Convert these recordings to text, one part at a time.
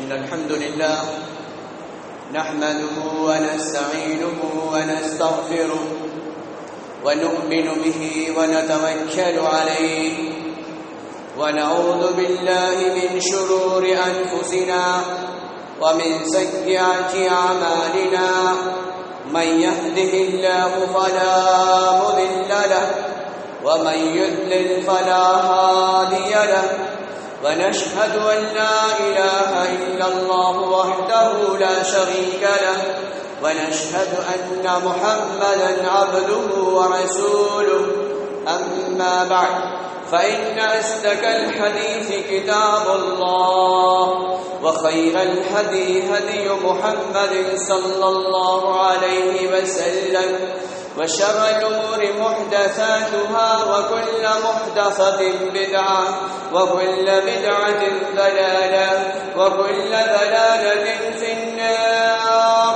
إن الحمد لله نحمده ونستعينه ونستغفره ونؤمن به ونتوكل عليه ونعوذ بالله من شرور أنفسنا ومن سيئات أعمالنا من يهده الله فلا مضل له ومن يضلل فلا هادي له ونشهد أن لا إله إلا الله وحده لا شريك له ونشهد أن محمدا عبده ورسوله أما بعد فإن أصدق الحديث كتاب الله وخير الهدي هدي محمد صلى الله عليه وسلم وشر الأمور محدثاتها وكل محدثة بدعة وكل بدعة ضلالة وكل ضلالة في النار.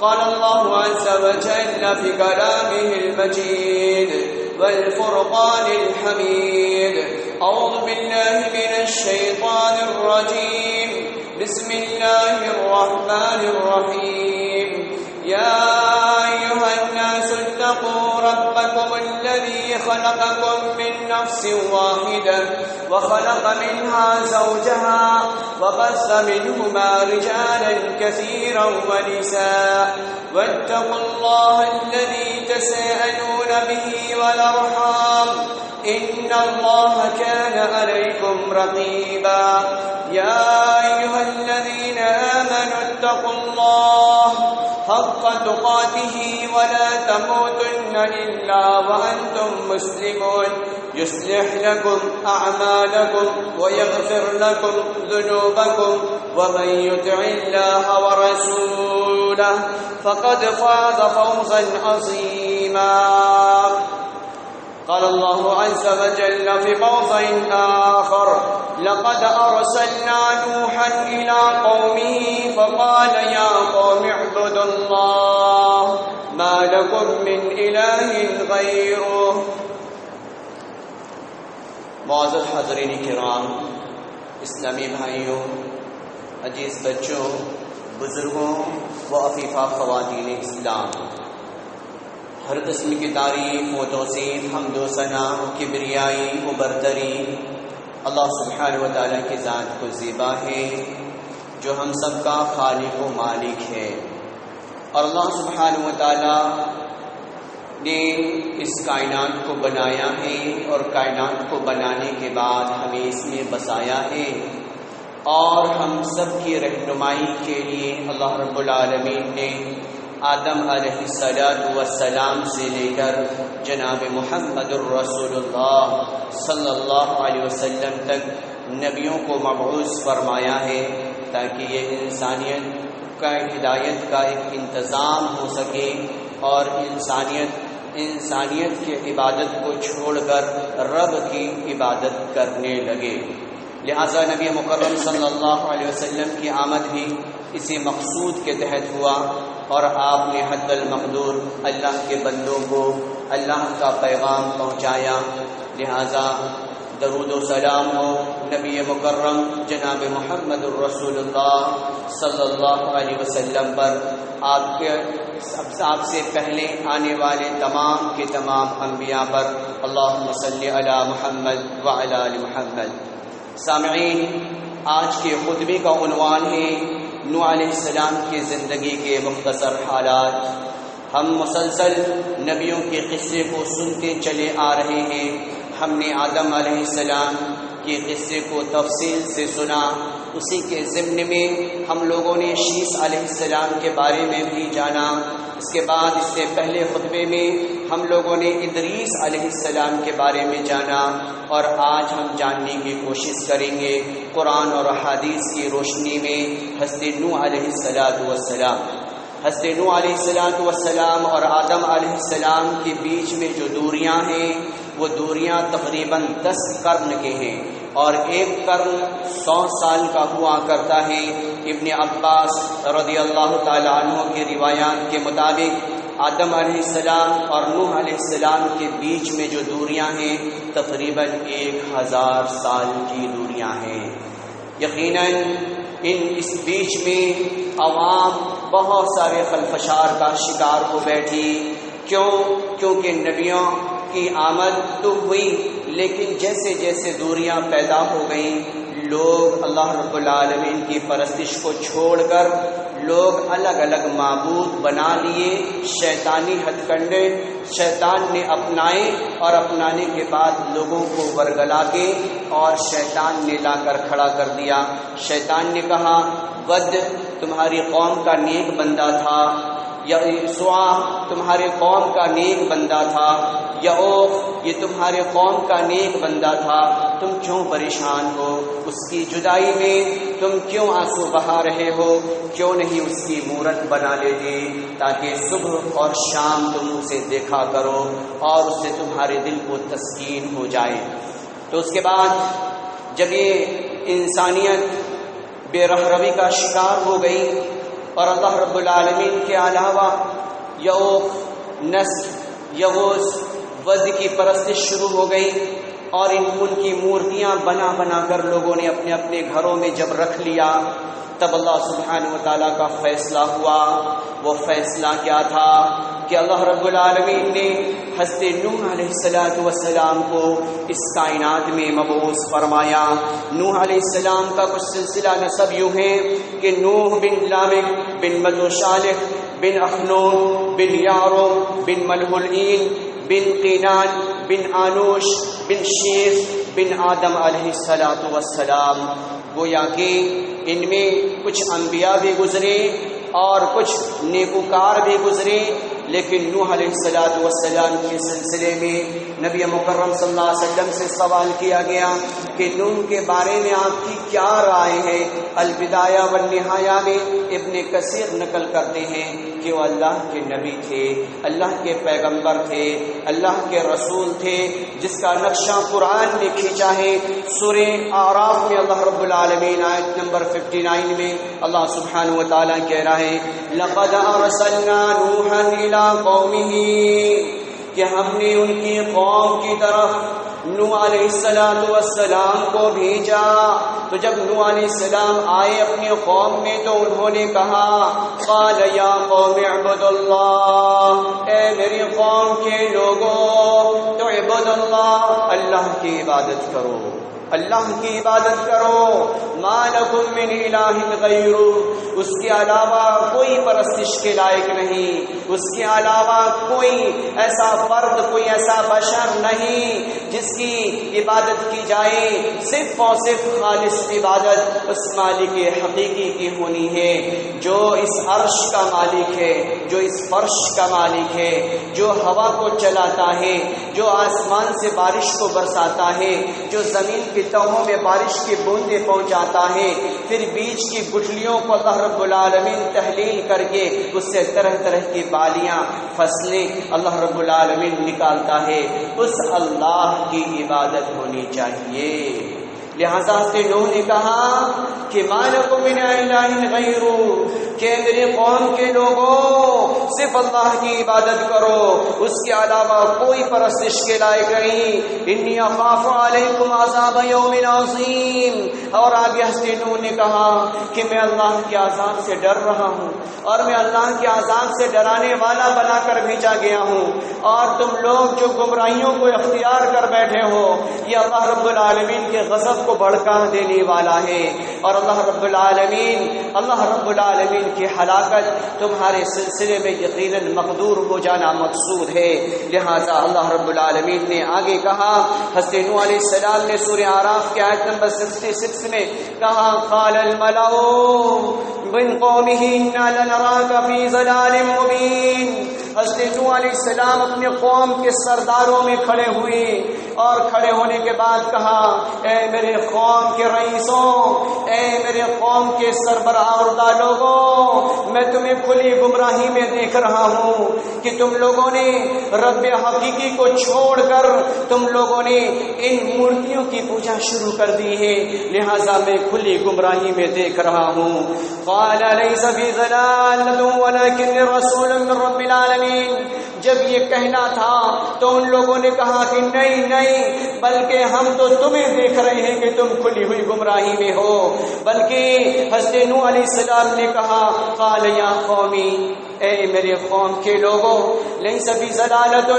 قال الله عز وجل في كلامه المجيد والفرقان الحميد: أعوذ بالله من الشيطان الرجيم. بسم الله الرحمن الرحيم. يا أيها الناس اتقوا ربكم الذي خلقكم من نفس واحدة وخلق منها زوجها وبث منهما رجالا كثيرا ونساء واتقوا الله الذي تساءلون به والأرحام إن الله كان عليكم رقيبا. يا أيها الذين آمنوا اتقوا الله حق تقاته ولا تموتن إلا وأنتم مسلمون. يصلح لكم أعمالكم ويغفر لكم ذنوبكم ومن يطع الله ورسوله فقد فاز فوزا عظيما. قال الله عز وجل في موضع آخر: لقد أرسلنا نوحا إلى قومه فقال يا قوم اعبدوا الله ما لكم من إله غيره. معزز حاضرین کرام، اسلامی بھائیوں، عزیز بچوں، بزرگوں و عفیفہ خواتین اسلام، ہر قسم کی تعریف و توصیف، حمد و ثنا، کبریائی و برتری اللہ سبحانہ و تعالیٰ کی ذات کو زیبا ہے، جو ہم سب کا خالق و مالک ہے. اور اللہ سبحانہ و تعالیٰ نے اس کائنات کو بنایا ہے اور کائنات کو بنانے کے بعد ہمیں اس میں بسایا ہے، اور ہم سب کی رہنمائی کے لیے اللہ رب العالمین نے آدم علیہ السلام سے لے کر جناب محمد الرسول اللہ صلی اللہ علیہ وسلم تک نبیوں کو مبعوث فرمایا ہے، تاکہ یہ انسانیت کا ہدایت کا ایک انتظام ہو سکے اور انسانیت کی عبادت کو چھوڑ کر رب کی عبادت کرنے لگے. لہذا نبی مکرم صلی اللہ علیہ وسلم کی آمد بھی اسی مقصود کے تحت ہوا، اور آپ نے حد المقدور اللہ کے بندوں کو اللہ کا پیغام پہنچایا. لہذا درود و سلام ہو نبی مکرم جناب محمد الرسول اللہ صلی اللہ علیہ وسلم پر، آپ سے پہلے آنے والے تمام کے تمام انبیاء پر. اللہم صلی علی محمد وعلی آل محمد. سامعین، آج کے خطبے کا عنوان ہے نوح علیہ السلام کی زندگی کے مختصر حالات. ہم مسلسل نبیوں کے قصے کو سنتے چلے آ رہے ہیں. ہم نے آدم علیہ السلام کے قصے کو تفصیل سے سنا. اسی کے ضمن میں ہم لوگوں نے شیس علیہ السلام کے بارے میں بھی جانا. اس کے بعد اس سے پہلے خطبے میں ہم لوگوں نے ادریس علیہ السلام کے بارے میں جانا، اور آج ہم جاننے کی کوشش کریں گے قرآن اور احادیث کی روشنی میں حضرت نوح علیہ السلام. حضرت نوح علیہ السلام اور آدم علیہ السلام کے بیچ میں جو دوریاں ہیں وہ دوریاں تقریباً 10 قرن کے ہیں، اور ایک قرن 100 سال کا ہوا کرتا ہے. ابن عباس رضی اللہ تعالی عنہ کی روایات کے مطابق آدم علیہ السلام اور نوح علیہ السلام کے بیچ میں جو دوریاں ہیں تقریباً 1000 سال کی دوریاں ہیں. یقیناً اس بیچ میں عوام بہت سارے خلفشار کا شکار ہو بیٹھی. کیونکہ نبیوں کی آمد تو ہوئی، لیکن جیسے جیسے دوریاں پیدا ہو گئیں، لوگ اللہ رب العالمین کی پرستش کو چھوڑ کر لوگ الگ الگ معبود بنا لیے. شیطانی ہتھ کنڈے شیطان نے اپنائے، اور اپنانے کے بعد لوگوں کو ورگلا کے اور شیطان نے لا کر کھڑا کر دیا. شیطان نے کہا ود تمہاری قوم کا نیک بندہ تھا، یا سوا تمہارے قوم کا نیک بندہ تھا، یا یہ تمہارے قوم کا نیک بندہ تھا، تم کیوں پریشان ہو؟ اس کی جدائی میں تم کیوں آنسو بہا رہے ہو؟ کیوں نہیں اس کی مورت بنا لیتے تاکہ صبح اور شام تم اسے دیکھا کرو اور اس سے تمہارے دل کو تسکین ہو جائے. تو اس کے بعد جب یہ انسانیت بے رہروی کا شکار ہو گئی اور اللہ رب العالمین کے علاوہ یعوق، نسل، یغوث، ود کی پرستش شروع ہو گئی، اور ان کی مورتیاں بنا بنا کر لوگوں نے اپنے اپنے گھروں میں جب رکھ لیا، تب اللہ سبحانہ و تعالیٰ کا فیصلہ ہوا. وہ فیصلہ کیا تھا کہ اللہ رب العالمین نے حضرت نوح علیہ السلام کو اس کائنات میں مبعوث فرمایا. نوح علیہ السلام کا کچھ سلسلہ نسب یوں ہے کہ نوح بن لامک بن مدوشالح بن اخنون بن یارو بن ملہلین بن قینان بن آنوش بن شیخ بن آدم علیہ السلام. گویا کہ ان میں کچھ انبیاء بھی گزرے اور کچھ نیکوکار بھی گزرے، لیکن نوح علیہ السلام کے سلسلے میں نبی مکرم صلی اللہ علیہ وسلم سے سوال کیا گیا کہ نوح کے بارے میں آپ کی کیا رائے ہے. البدایہ والنہایہ میں ابن کثیر نقل کرتے ہیں کہ وہ اللہ کے نبی تھے، اللہ کے پیغمبر تھے، اللہ کے رسول تھے، جس کا نقشہ قرآن میں کھینچا ہے. سورہ اعراف میں اللہ رب العالمین آیت نمبر 59 میں اللہ سبحانہ و تعالیٰ کہہ رہا ہے لَقَدْ أَرْسَلْنَا نُوحًا إِلَىٰ قَوْمِهِ، کہ ہم نے ان کی قوم کی طرف نوح علیہ السلام کو بھیجا. تو جب نوح علیہ السلام آئے اپنی قوم میں تو انہوں نے کہا قال یا قوم اعبدوا اللہ، اے میری قوم کے لوگوں تو اعبدوا اللہ، اللہ کی عبادت کرو، اللہ کی عبادت کرو. ما لکم من الہ غیرہ، اس کے علاوہ کوئی پرستش کے لائق نہیں، اس کے علاوہ کوئی ایسا فرد، کوئی ایسا بشر نہیں جس کی عبادت کی جائے. صرف اور صرف خالص عبادت اس مالک حقیقی کی ہونی ہے جو اس عرش کا مالک ہے، جو اس فرش کا مالک ہے، جو ہوا کو چلاتا ہے، جو آسمان سے بارش کو برساتا ہے، جو زمین کی تہوں میں بارش کی بوندیں پہنچاتا ہے، پھر بیج کی گٹھلیوں کو اللہ رب العالمین تحلیل کر کے اس سے طرح طرح کی بالیاں، فصلیں اللہ رب العالمین نکالتا ہے. اس اللہ کی عبادت ہونی چاہیے. لہذا سے نوح نے کہا کہ ما لکم من الہ غیرہ، کہ میرے قوم کے لوگوں صرف اللہ کی عبادت کرو، اس کے علاوہ کوئی پرستش کے لائق نہیں. انی اخاف علیکم عذاب یوم عظیم. اور آگے حضرت نوح نے کہا کہ میں اللہ کے عذاب سے ڈر رہا ہوں، اور میں اللہ کے عذاب سے ڈرانے والا بنا کر بھیجا گیا ہوں، اور تم لوگ جو گمراہیوں کو اختیار کر بیٹھے ہو، یہ اللہ رب العالمین کے غضب کو بھڑکا دینے والا ہے، اور اللہ رب العالمین کی ہلاکت تمہارے سلسلے میں یقیناً مقدور ہو جانا مقصود ہے. لہذا اللہ رب العالمین نے آگے کہا، حضرت نوح علیہ السلام نے سورہ اعراف کی آیت نمبر 66 میں کہا قال الملأ من قومه انا لنراك في ضلال مبين. حضرت نوح علیہ السلام اپنے قوم کے سرداروں میں کھڑے ہوئے، اور کھڑے ہونے کے بعد کہا اے میرے قوم کے رئیسوں، اے میرے قوم کے سربراہ لوگوں، میں تمہیں کھلی گمراہی میں دیکھ رہا ہوں کہ تم لوگوں نے رب حقیقی کو چھوڑ کر تم لوگوں نے ان مورتیوں کی پوجا شروع کر دی ہے، لہذا میں کھلی گمراہی میں دیکھ رہا ہوں. قال ليس في ضلالة ولكن رسول من رب العالمين العالمین جب یہ کہنا تھا تو ان لوگوں نے کہا کہ نہیں نہیں، بلکہ ہم تو تمہیں دیکھ رہے ہیں کہ تم کھلی ہوئی گمراہی میں ہو۔ بلکہ حضرت نوح علیہ السلام نے کہا قال یا قومی، اے میرے قوم کے لوگوں، لیس بی ضلالۃ،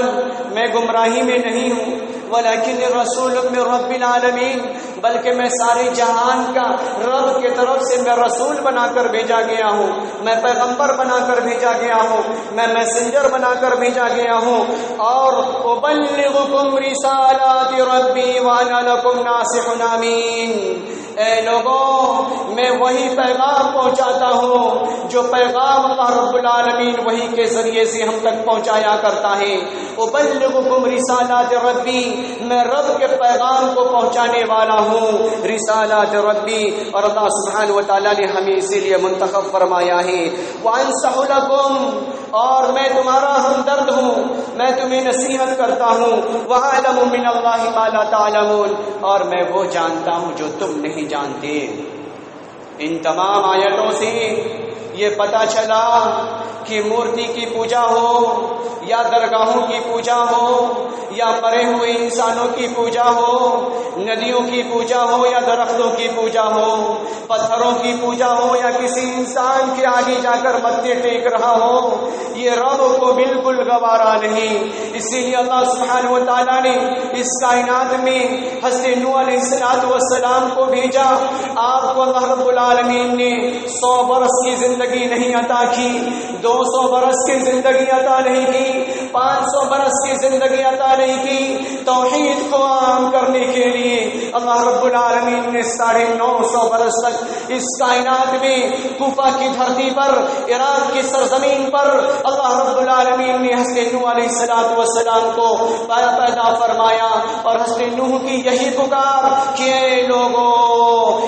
میں گمراہی میں نہیں ہوں، ولکن رسول من رب العالمین، بلکہ میں سارے جہان کا رب کے طرف سے میں رسول بنا کر بھیجا گیا ہوں، میں پیغمبر بنا کر بھیجا گیا ہوں، میں میسنجر بنا کر بھیجا گیا ہوں، اور ابلغکم رسالات ربی وانا لکم ناصح امین۔ اے لوگوں، میں وہی پیغام پہنچاتا ہوں جو پیغام اللہ رب العالمین وحی کے ذریعے سے ہم تک پہنچایا کرتا ہے۔ ابلغکم رسالات ربی، میں رب کے پیغام کو پہنچانے والا ہوں، رسالات ربی، اور اللہ سبحانہ وتعالیٰ نے ہمیں اسی لیے منتخب فرمایا ہے۔ وانصح لکم، اور میں تمہارا ہمدرد ہوں، میں تمہیں نصیحت کرتا ہوں۔ وَأَعْلَمُ مِنَ اللَّهِ مَا لَا تَعْلَمُونَ، اور میں وہ جانتا ہوں جو تم نہیں جانتے۔ ان تمام آیتوں سے یہ پتہ چلا کہ مورتی کی پوجا ہو یا درگاہوں کی پوجا ہو یا مرے ہوئے انسانوں کی پوجا ہو، ندیوں کی پوجا ہو یا درختوں کی پوجا ہو، پتھروں کی پوجا ہو یا کسی انسان کے آگے جا کر متھے ٹیک رہا ہو، یہ رب کو بالکل گوارا نہیں۔ اسی لیے اللہ سبحانہ و تعالیٰ نے اس کائنات میں حضرت نوح علیہ السلام کو بھیجا۔ آپ کو اللہ رب العالمین نے 100 برس کی زندگی نہیں عطا کی، 200 برس کی زندگی عطا نہیں کی، 500 برس کی زندگی عطا نہیں کی۔ توحید کو عام کرنے کے لیے اللہ رب العالمین نے 950 برس تک اس کائنات میں کوفہ کی دھرتی پر، عراق کی سرزمین پر اللہ رب العالمین نے حضرت نوح علیہ السلام کو پیدا فرمایا، اور حضرت نوح کی یہی پکار کہ اے لوگوں،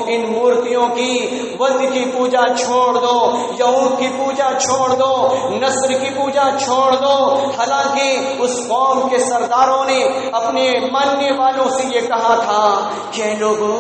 ان مورتیوں کی ود کی پوجا چھوڑ دو، یہود کی پوجا چھوڑ دو، نصر کی پوجا چھوڑ دو۔ حالانکہ اس قوم کے سرداروں نے اپنے ماننے والوں سے یہ کہا تھا کہ اے لوگوں،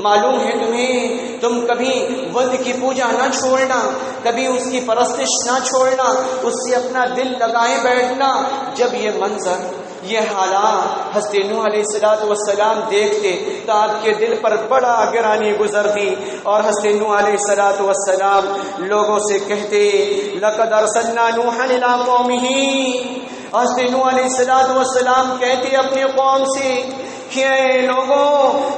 معلوم ہے تمہیں، تم کبھی ود کی پوجا نہ چھوڑنا، کبھی اس کی پرستش نہ چھوڑنا، اس سے اپنا دل لگائے بیٹھنا۔ جب یہ منظر، یہ حالات حضرت نوح علیہ السلام دیکھتے تو آپ کے دل پر بڑا گرانی گزرتی، اور حضرت نوح علیہ السلام لوگوں سے کہتے لقد ارسلنا نوحا الی قومہ، حضرت نوح علیہ السلام کہتے اپنے قوم سے کہ اے لوگوں،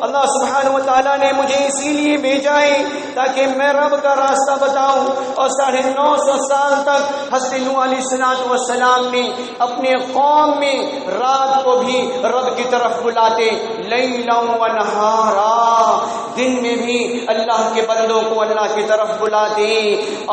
اللہ سبحانہ و تعالیٰ نے مجھے اسی لیے بھیجا ہے تاکہ میں رب کا راستہ بتاؤں۔ اور 950 سال تک حضرت نوح علیہ السلام نے اپنے قوم میں رات کو بھی رب کی طرف بلاتے، لیلا و نہارا، دن میں بھی اللہ کے بندوں کو اللہ کی طرف بلاتے،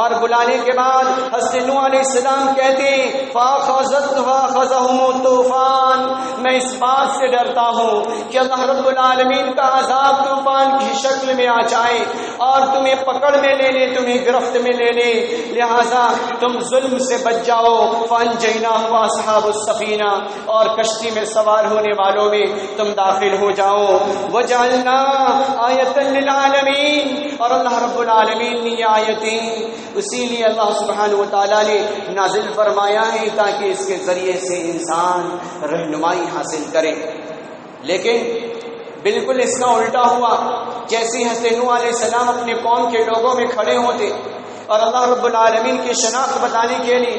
اور بلانے کے بعد حضرت نوح علیہ السلام کہتے فَأَخَذَهُمُ الطُّوفَانُ، میں اس بات سے ڈرتا ہوں کہ اللہ رب العالمین کا عذاب طوفان کی شکل میں آ جائے اور تمہیں پکڑ میں لے لے، تمہیں گرفت میں لے لے، لہذا تم ظلم سے بچ جاؤ۔ فَأَنْجَيْنَاهُ وَأَصْحَابُ السَّفِينَةِ، اور کشتی میں سوار ہونے والوں میں تم داخل ہو جاؤ۔ وَجَعَلْنَا آیَةً لِلْعَالَمِينَ، اور اللہ رب العالمین نے یہ آیتیں اسی لیے اللہ سبحانہ و تعالیٰ نے نازل فرمایا ہے تاکہ اس کے ذریعے سے انسان رہنمائی حاصل کرے۔ لیکن بالکل اس کا الٹا ہوا، جیسے حضرت نوح علیہ السلام اپنے قوم کے لوگوں میں کھڑے ہوتے اور اللہ رب العالمین کی شناخت بتانے کے لیے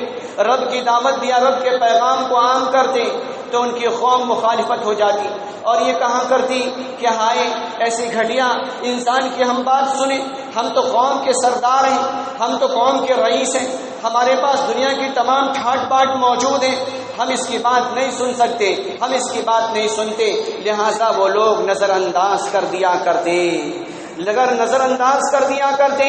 رب کی دعوت دیا، رب کے پیغام کو عام کرتے، تو ان کی قوم مخالفت ہو جاتی اور یہ کہا کرتی کہ ہائے ایسی گھٹیا انسان کی ہم بات سنیں، ہم تو قوم کے سردار ہیں، ہم تو قوم کے رئیس ہیں، ہمارے پاس دنیا کی تمام ٹھاٹ باٹ موجود ہیں، ہم اس کی بات نہیں سن سکتے، ہم اس کی بات نہیں سنتے۔ لہذا وہ لوگ نظر انداز کر دیا کرتے، نظر انداز کر دیا کرتے،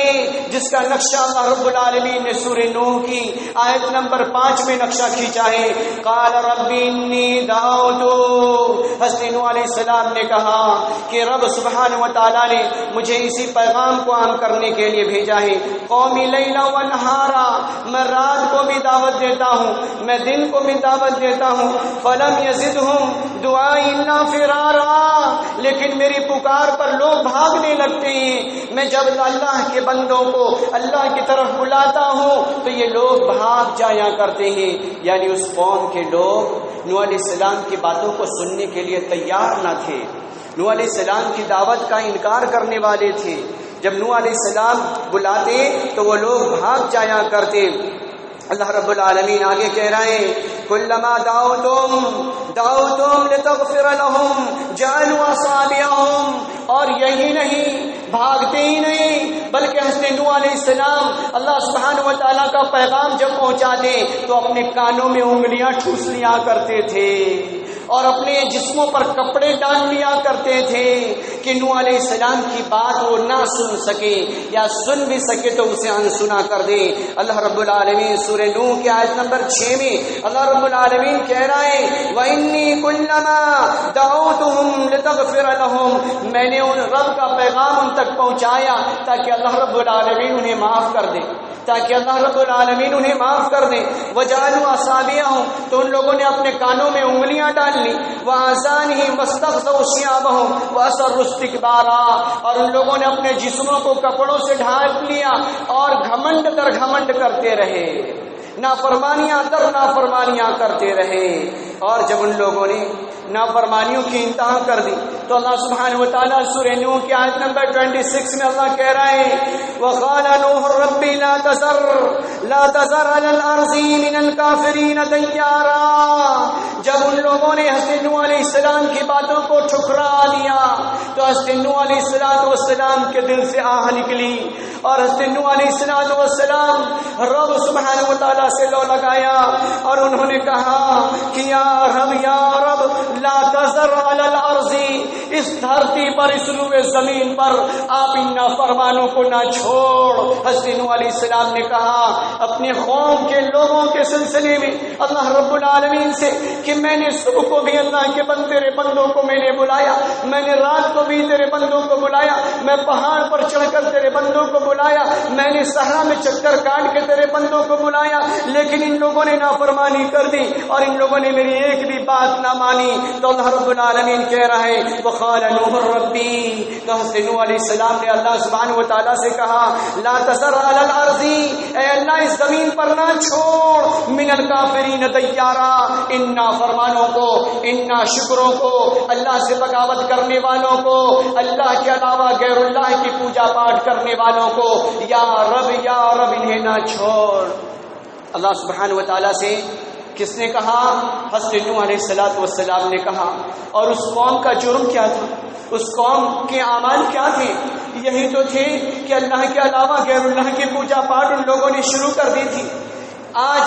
جس کا نقشہ اللہ رب العالمین نے سورہ نوح کی آیت نمبر 5 میں نقشہ کھینچا ہے۔ قال رب انی دعوت، حضرت نوح علیہ السلام نے کہا کہ رب سبحانہ و تعالیٰ نے مجھے اسی پیغام کو عام کرنے کے لیے بھیجا ہے۔ قومی لیلا و نہارا، میں رات کو بھی دعوت دیتا ہوں، میں دن کو بھی دعوت دیتا ہوں۔ فلم یزدہم دعائی الا فرارا، لیکن میری پکار پر لوگ بھاگنے لگے رکھتے ہیں. میں جب اللہ کے بندوں کو اللہ کی طرف بلاتا ہوں تو یہ لوگ بھاگ جایا کرتے ہیں. یعنی اس قوم کے لوگ نوح علیہ السلام کی باتوں کو سننے کے لیے تیار نہ تھے. نوح علیہ السلام کی دعوت کا انکار کرنے والے تھے. جب نوح علیہ السلام بلاتے تو وہ لوگ بھاگ جایا کرتے. اللہ رب العالمین آگے کہہ رہے ہیں کلما دعوتم لتغفر لهم جعلوا اصابعهم. اور یہی نہیں، بھاگتے ہی نہیں بلکہ حضرت نوح علیہ السلام اللہ سبحانہ و تعالیٰ کا پیغام جب پہنچاتے تو اپنے کانوں میں انگلیاں ٹھوس لیا کرتے تھے اور اپنے جسموں پر کپڑے ڈال لیا کرتے تھے کہ نوح علیہ السلام کی بات وہ نہ سن سکے، یا سن بھی سکے تو اسے انسنا کر دے. اللہ رب العالمین سورہ نوح کی آیت نمبر 6 میں اللہ رب العالمین کہہ رہا ہے وَإِنِّي كُلَّمَا دَعَوْتُهُمْ لِتَغْفِرَ لَهُمْ. میں نے ان رب کا پیغام ان تک پہنچایا تاکہ اللہ رب العالمین انہیں معاف کر دے، تاکہ اللہ رب العالمین انہیں معاف کر دے. وَجَعَلُوا أَصَابِعَهُمْ. تو ان لوگوں نے اپنے کانوں میں انگلیاں ڈال لی. وَآذَانِهِمْ وَاسْتَغْشَوْا ثِيَابَهُمْ وَأَصَرُّوا اسْتِكْبَارًا. اور ان لوگوں نے اپنے جسموں کو کپڑوں سے ڈھانپ لیا اور گھمنڈ در گھمنڈ کرتے رہے، نافرمانیاں در نافرمانیاں کرتے رہے. اور جب ان لوگوں نے نافرمانیوں کی انتہا کر دی تو اللہ سبحانہ و تعالیٰ سورہ نوح کی آیت نمبر 26 میں اللہ کہہ رہا ہے وَقَالَ نُوحٌ رَبِّ لَا تَذَرْ عَلَى الْأَرْضِ مِنَ الْكَافِرِينَ دَيَّارًا. جب ان لوگوں نے حضرت نوح علیہ السلام کی باتوں کو ٹھکرا دیا تو حضرت نوح علیہ السلام کے دل سے آہ نکلی اور حضرت نوح علیہ السلام رب سبحانہ و تعالیٰ سے لو لگایا اور انہوں نے کہا کہ یا رب لا تذر علی الارض. اس دھرتی پر، اس روئے زمین پر آپ ان نافرمانوں کو نہ چھوڑ. حضرت نوح علیہ السلام نے کہا اپنے قوم کے لوگوں کے سلسلے میں اللہ رب العالمین سے کہ میں نے صبح کو بھی اللہ کے تیرے بندوں کو میں نے بلایا، میں نے رات کو بھی تیرے بندوں کو بلایا، میں پہاڑ پر چڑھ کر تیرے بندوں کو بلایا، میں نے صحرا میں چکر کاٹ کے تیرے بندوں کو بلایا، لیکن ان لوگوں نے نافرمانی کر دی اور ان لوگوں نے میری ایک بھی بات نہ مانی. تو اللہ رب العالمین کہہ رہا ہے وقال نوح ربی. تو حضرت نوح علیہ السلام نے اللہ سبحانہ و تعالیٰ سے کہا لا تذر علی الارض، اے اللہ اس زمین پر نہ چھوڑ من الکافرین دیارا، ان نافرمانوں کو، ان ناشکروں کو، اللہ سے بغاوت کرنے والوں کو، اللہ کے علاوہ غیر اللہ کی پوجا پاٹ کرنے والوں کو یا رب انہیں نہ چھوڑ. اللہ سبحانہ و تعالیٰ سے کس نے کہا؟ حضرت نوح علیہ السلام نے کہا. اور اس قوم کا جرم کیا تھا؟ اس قوم کے اعمال کیا تھے؟ یہی تو تھے کہ اللہ کے علاوہ غیر اللہ کی پوجا پاٹ ان لوگوں نے شروع کر دی تھی. آج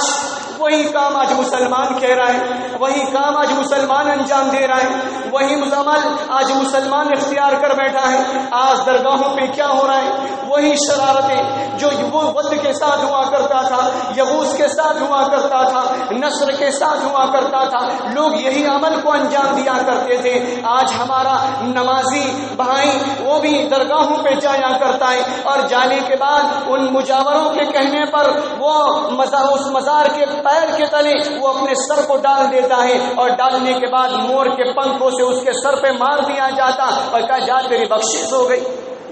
وہی کام آج مسلمان کہہ رہا ہے، وہی کام آج مسلمان انجام دے رہا ہے، وہی عمل آج مسلمان اختیار کر بیٹھا ہے. آج درگاہوں پہ کیا ہو رہا ہے؟ وہی شرارتیں جو وہ ود کے ساتھ ہوا کرتا تھا، یغوث کے ساتھ ہوا کرتا تھا، نصر کے ساتھ ہوا کرتا تھا، لوگ یہی عمل کو انجام دیا کرتے تھے. آج ہمارا نمازی بھائی وہ بھی درگاہوں پہ جایا کرتا ہے اور جانے کے بعد ان مجاوروں کے کہنے پر وہ اس مزار کے پیر کے تلے وہ اپنے سر کو ڈال دیتا ہے اور ڈالنے کے بعد مور کے پنکھوں سے اس کے سر پہ مار دیا جاتا اور کہا جا تیری بخشش ہو گئی،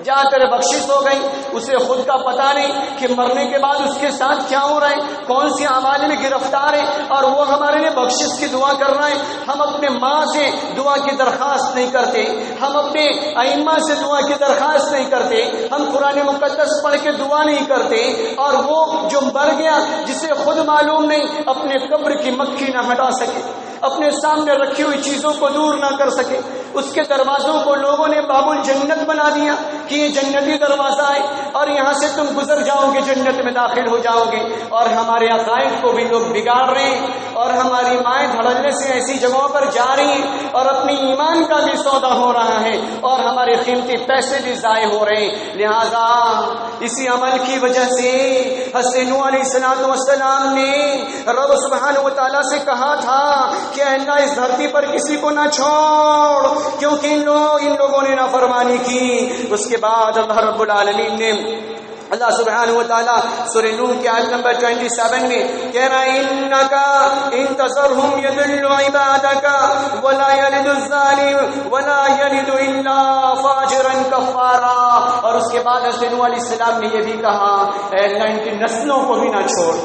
جا تیرے بخشش ہو گئی. اسے خود کا پتہ نہیں کہ مرنے کے بعد اس کے ساتھ کیا ہو رہا ہے، کون سی اعمال میں گرفتار ہے، اور وہ ہمارے لیے بخشش کی دعا کر رہا ہے. ہم اپنے ماں سے دعا کی درخواست نہیں کرتے، ہم اپنے ائمہ سے دعا کی درخواست نہیں کرتے، ہم قرآن مقدس پڑھ کے دعا نہیں کرتے، اور وہ جو مر گیا جسے خود معلوم نہیں اپنے قبر کی مکھی نہ ہٹا سکے، اپنے سامنے رکھی ہوئی چیزوں کو دور نہ کر سکے، اس کے دروازوں کو لوگوں نے باب الجنت بنا دیا کہ یہ جنتی دروازہ ہے اور یہاں سے تم گزر جاؤ گے، جنت میں داخل ہو جاؤ گے. اور ہمارے عقائد کو بھی لوگ بگاڑ رہے ہیں اور ہماری مائیں دھڑلنے سے ایسی جگہوں پر جا رہی ہیں اور اپنی ایمان کا بھی سودا ہو رہا ہے اور ہمارے قیمتی پیسے بھی ضائع ہو رہے ہیں. لہذا اسی عمل کی وجہ سے حضرت نوح علیہ السلام نے رب سبحانہ و تعالیٰ سے کہا تھا کہ اللہ اس دھرتی پر کسی کو نہ چھوڑ، کیونکہ ان لوگوں نے نافرمانی کی. اس کے بعد اللہ رب العالمین نے اللہ سبحانہ و تعالیٰ سورہ نوح کی آیت نمبر 27 میں کہہ رہا ہے انَّكَ إِن تَذَرْهُمْ يَضِلُّوا عِبَادَكَ وَلَا يَلِدُ الظَّالِمُ وَلَا يَلِدُ إِلَّا فَاجِرًا كَفَّارًا. اور اس کے بعد حضرت نوح علیہ السلام نے یہ بھی کہا اے اللہ ان کی نسلوں کو بھی نہ چھوڑ،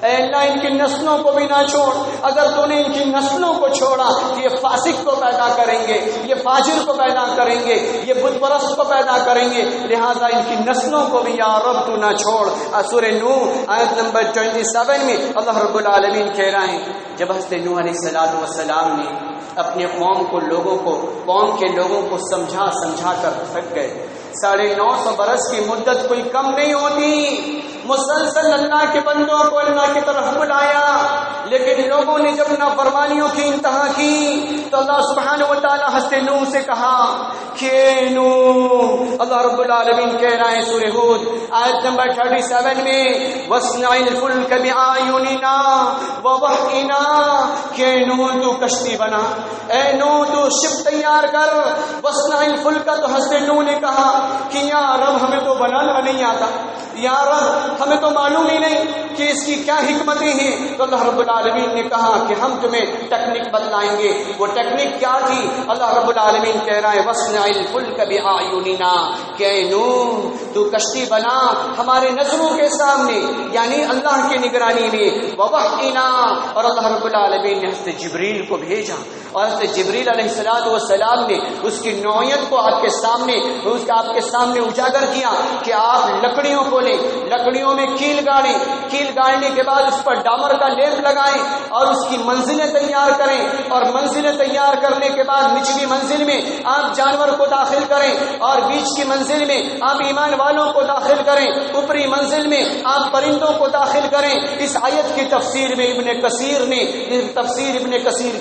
اے اللہ ان کی نسلوں کو بھی نہ چھوڑ، اگر تو نے ان کی نسلوں کو چھوڑا تو یہ فاسق کو پیدا کریں گے، یہ فاجر کو پیدا کریں گے، یہ بت پرست کو پیدا کریں گے، لہذا ان کی نسلوں کو بھی یا رب تو نہ چھوڑ۔ سورہ نوح آیت نمبر 27 میں اللہ رب العالمین کہہ رہے ہیں جب حضرت نوح علیہ السلام نے اپنے قوم کے لوگوں کو سمجھا کر تھک گئے، 950 برس کی مدت کوئی کم نہیں ہوتی، مسلسل اللہ کے بندوں کو اللہ کی طرف بلایا، لیکن لوگوں نے جب نافرمانیوں کی انتہا کی تو اللہ سبحانہ و تعالی حضرت نوح سے کہا کہ نوح، اللہ رب العالمین کہہ رہے ہیں سورہ ہود آیت نمبر 37 میں وَاصْنَعِ الْفُلْكَ بِأَعْيُنِنَا وَوَحْيِنَا، کہ نوح تو کشتی بنا، اے نوح تو شپ تیار کر، وَاصْنَعِ الْفُلْكَ، تو حضرت نوح نے کہا کہ یا رب ہمیں تو بنانا نہیں آتا، یا رب ہمیں تو معلوم ہی نہیں کہ اس کی کیا حکمتیں ہیں، تو اللہ رب العالمین نے کہا کہ ہم تمہیں ٹیکنک بتلائیں گے۔ وہ ٹیکنک کیا تھی؟ اللہ رب العالمین کہہ رہا ہے وَاصْنَعِ الْفُلْكَ بِأَعْيُنِنَا، کہ نوح تو کشتی بنا ہمارے نظروں کے سامنے، یعنی اللہ کی نگرانی میں، وَوَحْيِنَا، اور اللہ رب العالمین نے حضرت جبریل کو بھیجا، اور حضرت جبریل علیہ السلام نے اس کی نوعیت کو آپ کے سامنے اجاگر کیا کہ آپ لکڑیوں کو لیں، لکڑیوں میں کیل گاڑنے کے بعد اس پر ڈامر کا لیپ لگائیں اور اس کی منزلیں تیار کریں، اور منزلیں تیار کرنے کے بعد نچلی منزل میں آپ جانور کو داخل کریں، اور بیچ کی منزل میں آپ ایمان والوں کو داخل کریں، اوپری منزل میں آپ پرندوں کو داخل کریں۔ اس آیت کی تفسیر میں ابن کثیر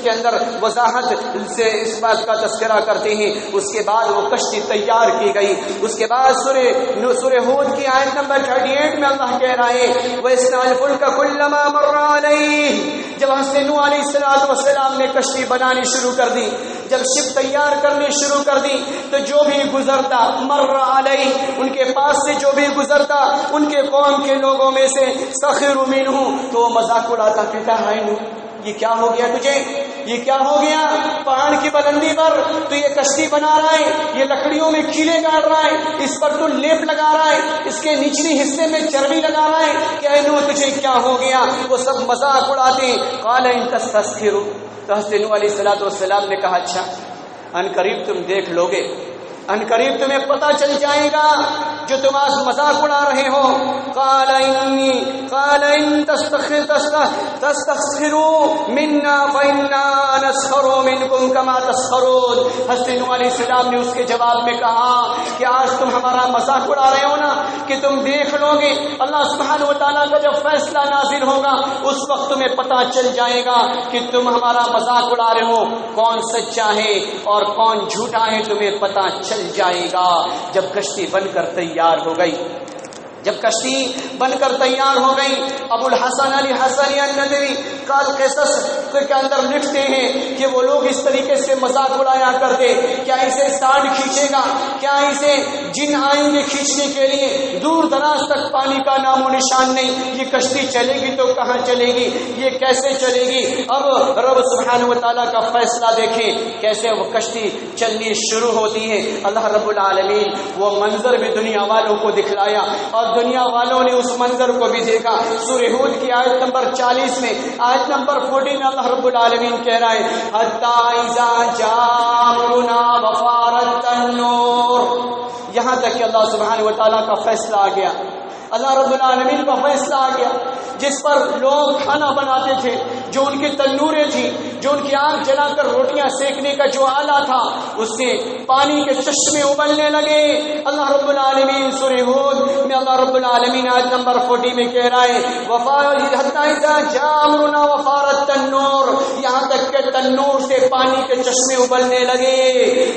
کے اندر وضاحت سے اس بات کا تذکرہ کرتے ہیں۔ اس کے بعد وہ کشتی تیار کی گئی۔ اس کے بعد سورہ ہود کی آیت نمبر 38 میں اللہ کہہ رہا ہے وَاصْنَعِ الْفُلْكَ كُلَّمَا مَرَّ عَلَيْهِ، جب حضرت نوح علیہ السلام نے کشتی بنانی شروع کر دی، جب شپ تیار کرنی شروع کر دی، تو جو بھی گزرتا مر علیہ، ان کے پاس سے جو بھی گزرتا ان کے قوم کے لوگوں میں سے سخروا منہ، تو مذاق اڑاتا، کہتا ہے نوح یہ کیا ہو گیا تجھے، یہ کیا ہو گیا، پہاڑ کی بلندی پر تو یہ کشتی بنا رہا ہے، یہ لکڑیوں میں کیلیں گاڑ رہا ہے، اس پر تو لیپ لگا رہا ہے، اس کے نچلی حصے میں چربی لگا رہا ہے، کہ اے نوح تجھے کیا ہو گیا۔ وہ سب مذاق اڑاتے ہیں۔ قال ان تستسخروا، تو حضرت نوح علیہ السلام نے کہا اچھا ان قریب تم دیکھ لوگے، ان قریب تمہیں پتہ چل جائے گا جو تم آج مذاق اڑا رہے ہو۔ قال ان تستسخروا منا فإنا نسخر منكم كما تسخرون، حضرت نوح علیہ السلام نے اس کے جواب میں کہا کہ آج تم ہمارا مذاق اڑا رہے ہو نا، کہ تم دیکھ لو گے اللہ سبحانہ و تعالیٰ کا جب فیصلہ نازل ہوگا اس وقت تمہیں پتہ چل جائے گا کہ تم ہمارا مذاق اڑا رہے ہو، کون سچا ہے اور کون جھوٹا ہے تمہیں پتہ چل جائے گا۔ جب کشتی بن کر تیار ہو گئی، ابو الحسن علی حسنی الندوی قصص کے اندر لکھتے ہیں کہ وہ لوگ اس طریقے سے مذاق اڑایا کرتے، کیا اسے سانڈ کھینچے گا، کیا اسے جن آئیں گے کھینچنے کے لیے، دور دراز تک پانی کا نام و نشان نہیں، یہ کشتی چلے گی تو کہاں چلے گی، یہ کیسے چلے گی۔ اب رب سبحانہ و تعالیٰ کا فیصلہ دیکھیں کیسے وہ کشتی چلنی شروع ہوتی ہے۔ اللہ رب العالمین وہ منظر بھی دنیا والوں کو دکھلایا، اور دنیا والوں نے اس منظر کو بھی دیکھا۔ سورہ ہود کی آیت نمبر 40 میں، آیت نمبر 14 اللہ رب العالمین کہہ رہا ہے حَتَّى إِذَا جَاءَ أَمْرُنَا وَفَارَ التَّنُّورُ، یہاں تک کہ اللہ سبحانہ و تعالیٰ کا فیصلہ آ گیا، اللہ رب العالمین کا فیصلہ آ گیا، جس پر لوگ کھانا بناتے تھے، جو ان کی تنوریں تھیں، جو ان کی آگ جلا کر روٹیاں سیکنے کا جو آلہ تھا، اس سے پانی کے چشمے ابلنے لگے۔ اللہ رب العالمین سورہ ہود میں اللہ رب العالمین آیت نمبر 40 میں کہہ رہا ہے حَتَّى إِذَا جَاءَ أَمْرُنَا وَفَارَ التَّنُّورُ، یہاں تک کہ تنور سے پانی کے چشمے ابلنے لگے۔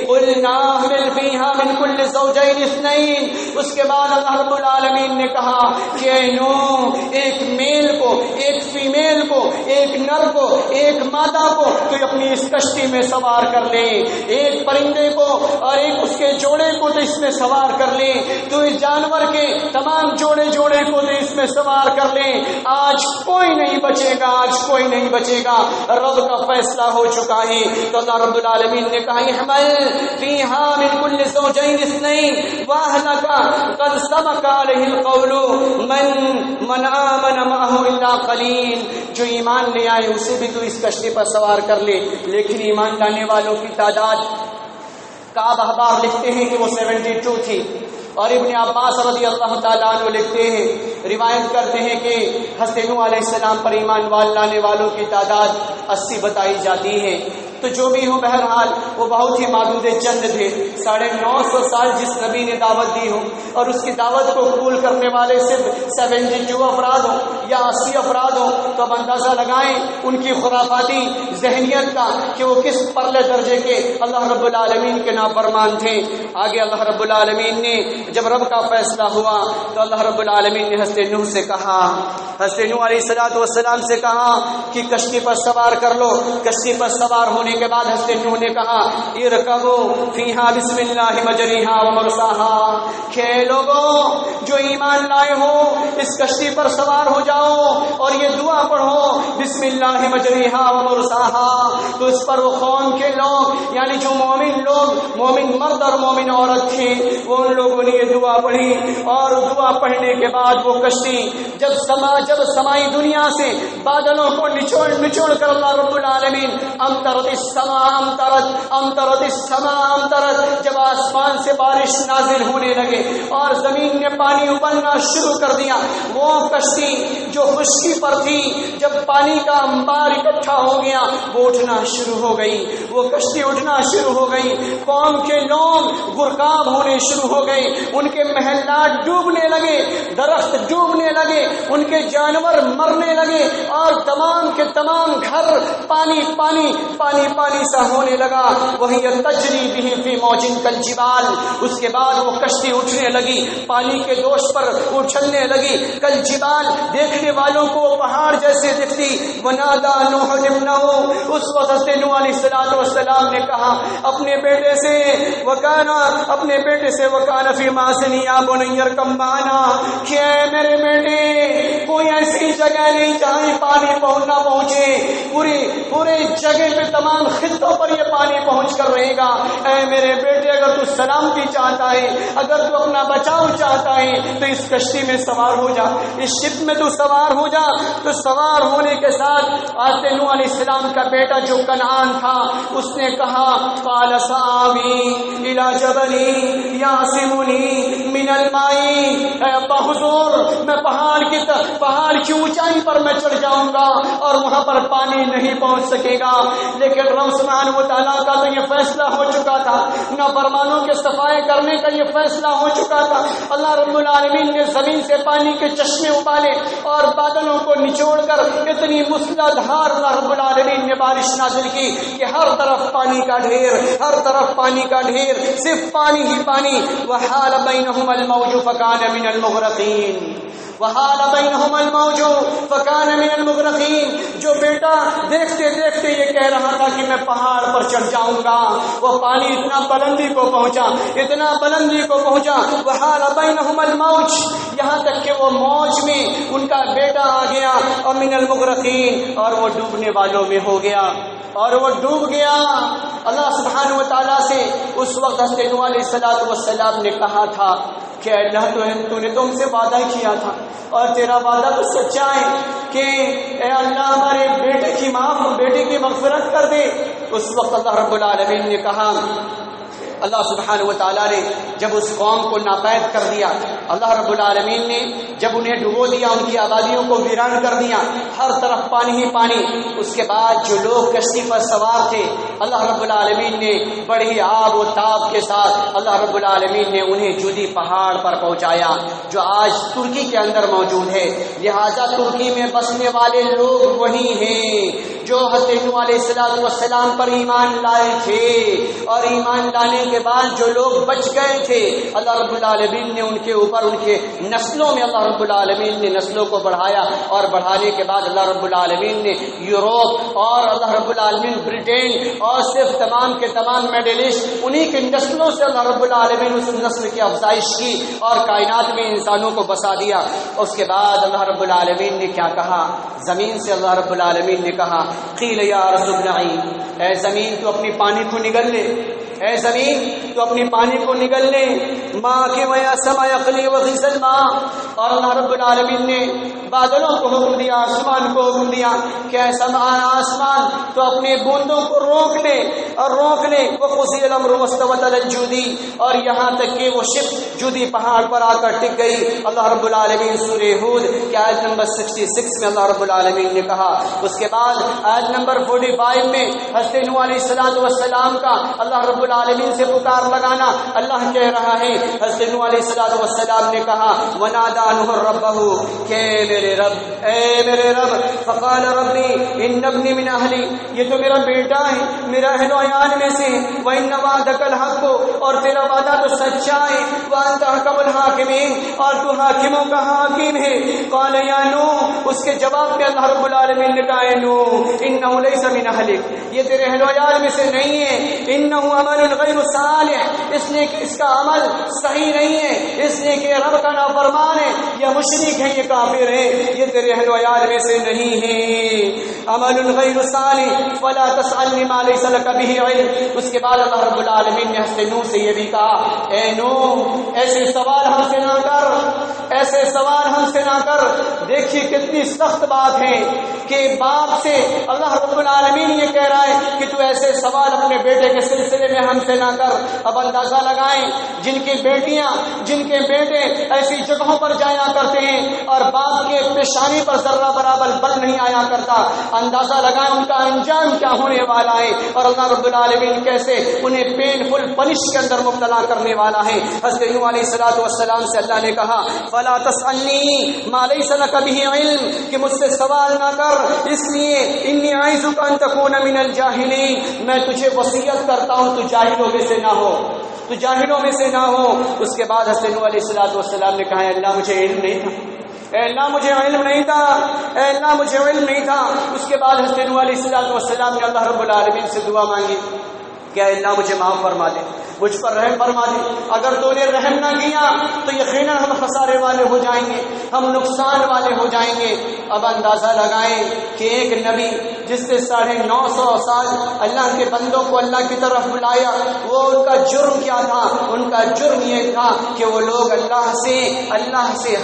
قُلْنَا احْمِلْ فِيهَا مِنْ كُلِّ زَوْجَيْنِ اثْنَيْنِ، اس کے بعد اللہ رب العالمین نے کہا کہ نوح ایک میل کو، ایک فیمیل کو، ایک نر کو، ایک مادہ کو تو اپنی اس کشتی میں سوار کر لیں، ایک پرندے کو اور ایک اس کے جوڑے کو تو اس میں سوار کر لیں، تو اس جانور کے تمام جوڑے کو تو اس میں سوار کر لیں۔ آج کوئی نہیں بچے گا، آج کوئی نہیں بچے گا، رب کا فیصلہ ہو چکا ہے۔ تو اللہ رب العالمین نے کہا احمل فیہا من کل زوجین اثنین واہلک قد سبق علیہ القول من آمن معہ الا قلیل۔ جو ایمان لے آئے اسے بھی تو اس کشتی پر سوار کر لے، لیکن ایمان لانے والوں کی تعداد کعب احبار لکھتے ہیں کہ وہ 72 تھی، اور ابن عباس رضی اللہ تعالیٰ عنہ لکھتے ہیں، روایت کرتے ہیں کہ حضرت نوح علیہ السلام پر ایمان لانے والوں کی تعداد 80 بتائی جاتی ہے۔ تو جو بھی ہو، بہرحال وہ بہت ہی معدود چند تھے۔ 950 سال جس نبی نے دعوت دی ہو اور اس کی دعوت کو قبول کرنے والے صرف 72 افراد ہوں یا 80 افراد ہوں، تو اب اندازہ لگائیں ان کی خرافاتی ذہنیت کا کہ وہ کس پرلے درجے کے اللہ رب العالمین کے نافرمان تھے۔ آگے اللہ رب العالمین نے جب رب کا فیصلہ ہوا تو اللہ رب العالمین نے حضرت نوح سے کہا، حضرت نوح علیہ السلام سے کہا کہ کشتی پر سوار کر لو۔ کشتی پر سوار ہونے کے بعد حضرت نوح نے کہا ارکبوا فیہا بسم اللہ مجریہا ومرساہا، کہ لوگوں جو ایمان لائے ہو اس کشتی پر سوار ہو جاؤ اور یہ دعا پڑھو بسم اللہ مجریہا ومرساہا۔ تو اس پر وہ قوم کے لوگ یعنی جو مومن لوگ، مومن مرد اور مومن عورت تھے، وہ ان لوگوں نے یہ دعا پڑھی، اور دعا پڑھنے کے بعد وہ کشتی جب سمائی دنیا سے بادلوں کو نچوڑ کر اللہ رب العالمین امطرت السماء، جب آسمان سے بارش نازل ہونے لگے اور زمین نے پانی ابلنا شروع کر دیا، وہ کشتی جو خشکی پر تھی جب پانی کا انبار اکٹھا ہو گیا وہ اٹھنا شروع ہو گئی، وہ کشتی اٹھنا شروع ہو گئی، قوم کے لوگ غرقاب ہونے شروع ہو گئے، ان کے محلات ڈوبنے لگے، درخت ڈوبنے لگے، ان کے جانور مرنے لگے، اور تمام کے تمام گھر پانی پانی پانی پانی سا ہونے لگا۔ وہی تجری بہم فی موج کالجبال، اس کے بعد وہ کشتی اٹھنے لگی، پانی کے دوش پر اچھلنے لگی، کالجبال، دیکھنے والوں کو پہاڑ جیسے دکھتی۔ ونادى نوح ابنہ، اس وقت نوح علیہ السلام نے کہا اپنے بیٹے سے وکان فی معصنی یا بنی ارکب معنا، کہ اے میرے بیٹے کوئی ایسی جگہ نہیں جہاں پانی نہ پہنچے، پورے جگہ پہ تمام خطوں پر یہ پانی پہنچ کر رہے گا۔ اے میرے بیٹے اگر تو سلامتی چاہتا ہے، اگر تو اپنا بچاؤ چاہتا ہے تو اس کشتی میں سوار ہو جا، اس شپ میں تو سوار ہو جا۔ تو سوار ہونے کے ساتھ حضرت نوح علیہ السلام کا بیٹا جو کنعان تھا اس نے کہا قال سآوی الی جبل یعصمنی من الماء، اے ابا حضور میں پہاڑ کی اونچائی پر میں چڑھ جاؤں گا اور وہاں پر پانی نہیں پہنچ سکے گا، لیکن رب سبحانہ و تعالیٰ کا تو یہ فیصلہ ہو چکا تھا، نافرمانوں کے صفائی کرنے کا یہ فیصلہ ہو چکا تھا۔ اللہ رب العالمین نے زمین سے پانی کے چشمے ابالے اور بادلوں کو نچوڑ کر اتنی مسلح دھار اللہ رب العالمین نے بارش نازل کی کہ ہر طرف پانی کا ڈھیر، ہر طرف پانی کا ڈھیر، صرف پانی ہی پانی۔ وحال بینہم الموج فکان من المغرقین، وحال بینہم الموج فکان من المغرقین۔ جو بیٹا دیکھتے دیکھتے یہ کہہ رہا تھا کہ میں پہاڑ پر چڑھ جاؤں گا، وہ پانی اتنا بلندی کو پہنچا، وحال بینہم الموج، یہاں تک کہ وہ موج میں ان کا بیٹا آ گیا، اور من المغرقین، اور وہ ڈوبنے والوں میں ہو گیا، اور وہ ڈوب گیا۔ اللہ سبحانہ و تعالیٰ سے اس وقت حضرت نوح علیہ السلام نے کہا تھا کہ اللہ تو نے تم سے وعدہ کیا تھا اور تیرا وعدہ تو سچا ہے کہ اے اللہ ہمارے بیٹے کی مغفرت کر دے۔ اس وقت اللہ رب العالمین نے کہا، اللہ سبحانہ و تعالیٰ نے جب اس قوم کو ناپید کر دیا، اللہ رب العالمین نے جب انہیں ڈبو دیا، ان کی آبادیوں کو ویران کر دیا، ہر طرف پانی ہی پانی، اس کے بعد جو لوگ کشتی پر سوار تھے اللہ رب العالمین نے بڑی آب و تاب کے ساتھ اللہ رب العالمین نے انہیں جودی پہاڑ پر پہنچایا جو آج ترکی کے اندر موجود ہے۔ لہذا ترکی میں بسنے والے لوگ وہی ہیں جو حضرت نوح علیہ السلام پر ایمان لائے تھے، اور ایمان لانے کے بعد جو لوگ بچ گئے تھے، اللہ رب العالمین نے ان کے اوپر ان کے نسلوں میں اللہ رب العالمین نے نسلوں کو بڑھایا، اور بڑھانے کے بعد اللہ رب العالمین نے یوروپ اور اللہ رب العالمین برٹین اور صرف تمام کے تمام میڈلسٹ انہی کے نسلوں سے اللہ رب العالمین اس نسل کی افزائش کی اور کائنات میں انسانوں کو بسا دیا۔ اس کے بعد اللہ رب العالمین نے کیا کہا؟ زمین سے اللہ رب العالمین نے کہا قیل یا ارض ابلعی، اے زمین تو اپنی پانی کو نگل لے، اے زمین تو اپنی پانی کو نگل لے، ماں کے ویا سما یقلی وغیث الماء، اور اللہ رب العالمین نے بادلوں کو حکم دیا، آسمان کو حکم دیا کہ اے آسمان تو اپنے بوندوں کو روک لے اور روک لے، وقضی الامر واستوت علی الجودی، اور یہاں تک کہ وہ شپ جودی پہاڑ پر آ کر ٹک گئی۔ اللہ رب العالمین سورہ ہود کی آیت نمبر 66 میں اللہ رب العالمین نے کہا۔ اس کے بعد آیت نمبر 45 میں حضرت نوح علیہ السلام کا اللہ رب العالمین سے پکار لگانا اللہ کہہ رہا ہے۔ حضرت نوح علیہ السلام نے کہا ونادى نوح ربه کہ میرے رب، اے میرے رب، فقال ربی ان ابنی من اہلی، یہ تو میرا بیٹا ہے، میرا اہل و عیال میں سے، وان وعدک الحق، اور تیرا وعدہ تو سچا ہے، وانت احکم الحاکمین، اور تو حاکموں کا حاکم ہے۔ قال یا نوح، اس کے جواب میں اللہ رب العالمین نے کہا اے نوح انہ لیس من اہلک، یہ تیرے اہل و عیال میں سے نہیں ہے، انہ عمل غیر صالح، اس نے اس کا عمل صحیح نہیں ہے، اس نے کہ رب کا نافرمان ہے، یہ مشرک ہے، یہ کافر ہے، یہ تیرے اہل و عیال میں سے نہیں ہے۔ عمل غیر صالح فلا تسألنی ما لیس لک به علم۔ اس کے بعد اللہ رب العالمین نے حضرت نوح سے یہ بھی کہا اے نوح ایسے سوال ہم سے نہ کر، ایسے سوال ہم سے نہ کر۔ دیکھیے کتنی سخت بات ہے کہ باپ سے اللہ رب العالمین یہ کہہ رہا ہے کہ تو ایسے سوال اپنے بیٹے کے سلسلے میں ہم سے نہ کر۔ اب اندازہ لگائیں جن کی بیٹیاں، جن کے بیٹے ایسی جگہوں پر جایا کرتے ہیں اور باپ کے پیشانی پر ذرہ برابر بل نہیں آیا کرتا، اندازہ لگائیں ان کا انجام کیا ہونے والا ہے، اور اللہ رب العالمین کیسے انہیں پینفل پنش کے اندر مبتلا کرنے والا ہے۔ حضرت نوح علیہ السلام سے اللہ نے کہا فلا تسألنی ما لیس لک به علم، کہ مجھ سے سوال نہ کر، اس لیے انی اعظک ان تکون من الجاہلین، میں تجھے وصیت کرتا ہوں تو جاہلوں میں سے نہ ہو، تو جاہلوں میں سے نہ ہو۔ اس کے بعد حضرت نوح علیہ السلام نے کہا اللہ مجھے علم نہیں تھا، اے اللہ مجھے علم نہیں تھا، اے اللہ مجھے علم نہیں تھا۔ اس کے بعد حضرت نوح علیہ السلام نے اللہ رب العالمین سے دعا مانگی کہ اے اللہ مجھے معاف فرما دے، مجھ پر رحم فرما دے، اگر تو نے رحم نہ کیا تو یقیناً ہم خسارے والے ہو جائیں گے، ہم نقصان والے ہو جائیں گے۔ اب اندازہ لگائیں کہ ایک نبی جس نے 950 سال اللہ کے بندوں کو اللہ کی طرف بلایا، وہ ان کا جرم کیا تھا؟ ان کا جرم یہ تھا کہ وہ لوگ اللہ سے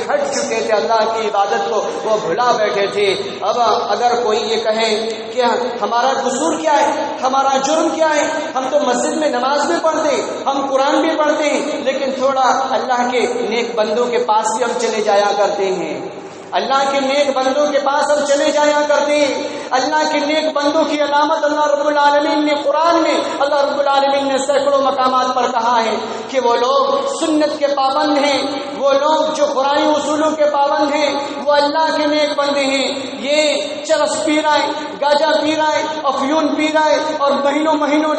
ہٹ چکے تھے، اللہ کی عبادت کو وہ بھلا بیٹھے تھے۔ اب اگر کوئی یہ کہے کہ ہمارا قصور کیا ہے، ہمارا جرم کیا ہے، ہم تو مسجد میں نماز بھی پڑھتے ہیں، ہم قرآن بھی پڑھتے ہیں، لیکن تھوڑا اللہ کے نیک بندوں کے پاس بھی ہم چلے جایا کرتے ہیں، اللہ کے نیک بندوں کے پاس ہم چلے جایا کرتے ہیں۔ اللہ کے نیک بندوں کی علامت اللہ رب العالمین نے قرآن میں، اللہ رب العالمین نے سینکڑوں مقامات پر کہا ہے کہ وہ لوگ سنت کے پابند ہیں، وہ لوگ جو قرآنی اصولوں کے پابند ہیں، وہ اللہ کے نیک بندے ہیں۔ یہ چرس پی رہا ہے، گاجا پی رہا ہے، افیون پی رہا ہے اور مہینوں